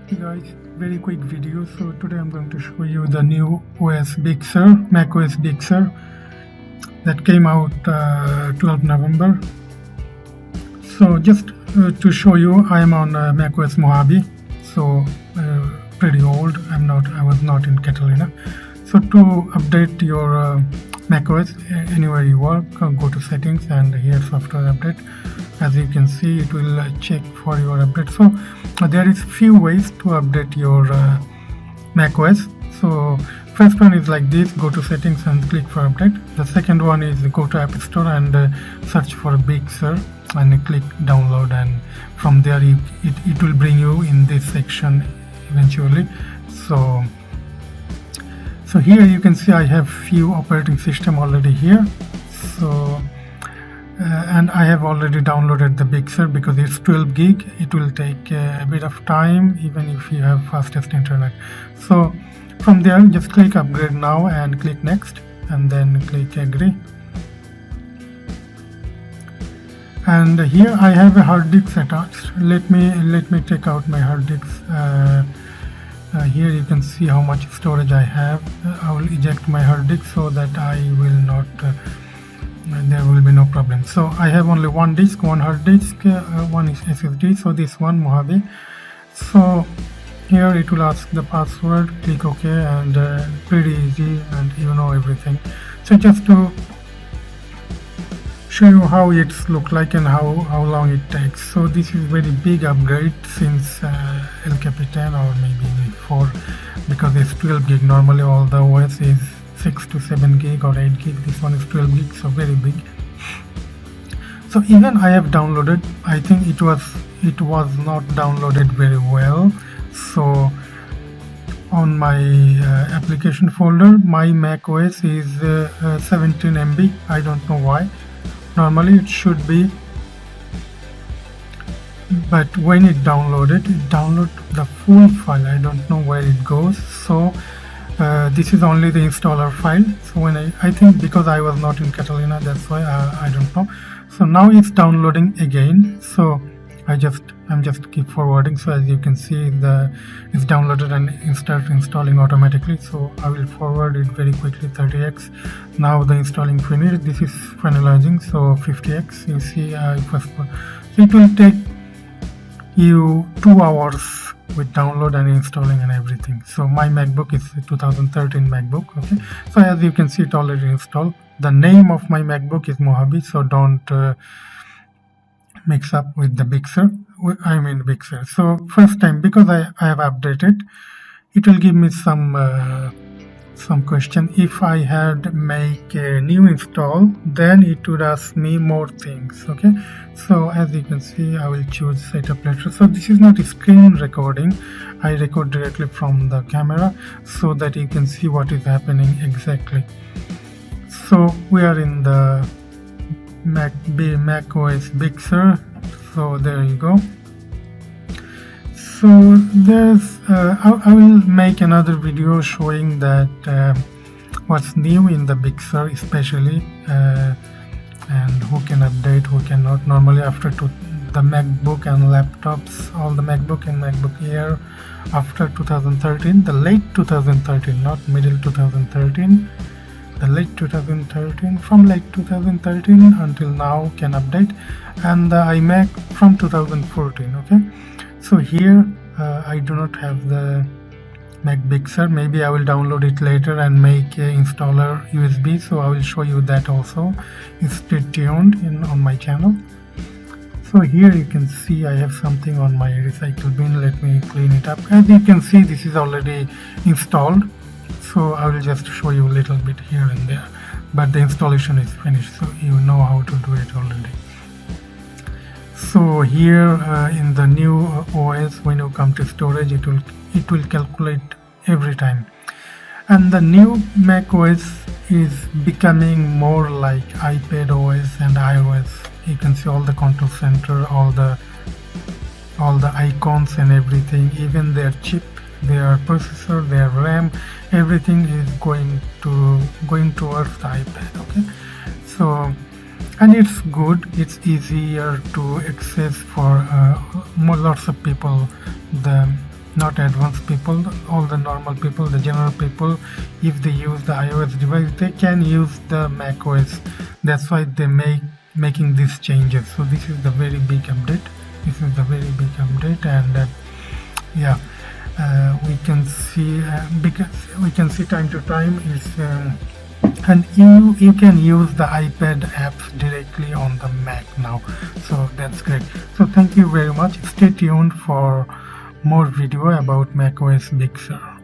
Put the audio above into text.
Hey guys, very quick video. So today I'm going to show you the new OS Big Sur, macOS Big Sur that came out 12 November. So just to show you, I am on macOS Mojave, so pretty old. I was not in Catalina. So to update your macOS anywhere you work, go to settings and here software update. As you can see, it will check for your update. So there is few ways to update your macOS. So first one is like this: go to settings and click for update. The second one is go to App Store and search for Big Sur and click download, and from there it will bring you in this section eventually. So here you can see I have few operating system already here. So and I have already downloaded the Big Sur because it's 12 gig. It will take a bit of time even if you have fastest internet. So from there just click upgrade now and click next and then click agree. And here I have a hard disk attached. Let me take out my hard disk. Here you can see how much storage I have. I will eject my hard disk so that I will not there will be no problem. So I have only one disk, one hard disk, one is SSD, so this one Mojave. So here it will ask the password, click OK, and pretty easy, and you know everything. So just to show you how it's look like and how long it takes. So this is very big upgrade since El Capitan or maybe before, because it's 12 gig. Normally all the OS is 6 to 7 gig or 8 gig. This one is 12 gig, so very big. So even I have downloaded, I think it was not downloaded very well. So on my application folder, my macOS is 17 MB. I don't know why. Normally it should be, but when it downloaded the full file. I don't know where it goes. So this is only the installer file. So when I think because I was not in Catalina, that's why I don't know. So now it's downloading again. So I'm just keep forwarding. So as you can see, it's downloaded and start installing automatically. So I will forward it very quickly, 30x. Now the installing finished. This is finalizing. So 50x. You see, so it will take you 2 hours with download and installing and everything. So my MacBook is 2013 MacBook. Okay, so as you can see, it already installed. The name of my MacBook is Mojave, so don't mix up with the Big Sur. I mean Big Sur. So first time, because I have updated, it will give me some question. If I had make a new install, then it would ask me more things. Okay, so as you can see, I will choose setup later. So this is not a screen recording. I record directly from the camera so that you can see what is happening exactly. So we are in the macOS Big Sur. So there you go. So there's I will make another video showing that what's new in the Big Sur, especially and who can update, who cannot. Normally after the MacBook and laptops, all the MacBook and MacBook Air after 2013, the late 2013, not middle 2013, the late 2013, from late 2013 until now can update, and the iMac from 2014. Okay, so here I do not have the Mac Big Sur. Maybe I will download it later and make a installer USB, so I will show you that also. Stay tuned on my channel. So here you can see I have something on my recycle bin. Let me clean it up. As you can see, this is already installed, so I will just show you a little bit here and there, but the installation is finished, so you know how to do it already. So here in the new OS, when you come to storage, it will calculate every time. And the new Mac OS is becoming more like iPad OS and iOS. You can see all the control center, all the icons and everything, even their chip, their processor, their RAM, everything is going towards the iPad. Okay, so and it's good, it's easier to access for lots of people. The not advanced people, all the normal people, the general people, if they use the iOS device, they can use the macOS. That's why they making these changes. So this is the very big update. And yeah, we can see because we can see time to time is and you can use the iPad apps directly on the Mac now, so that's great. So thank you very much. Stay tuned for more video about macOS Big Sur.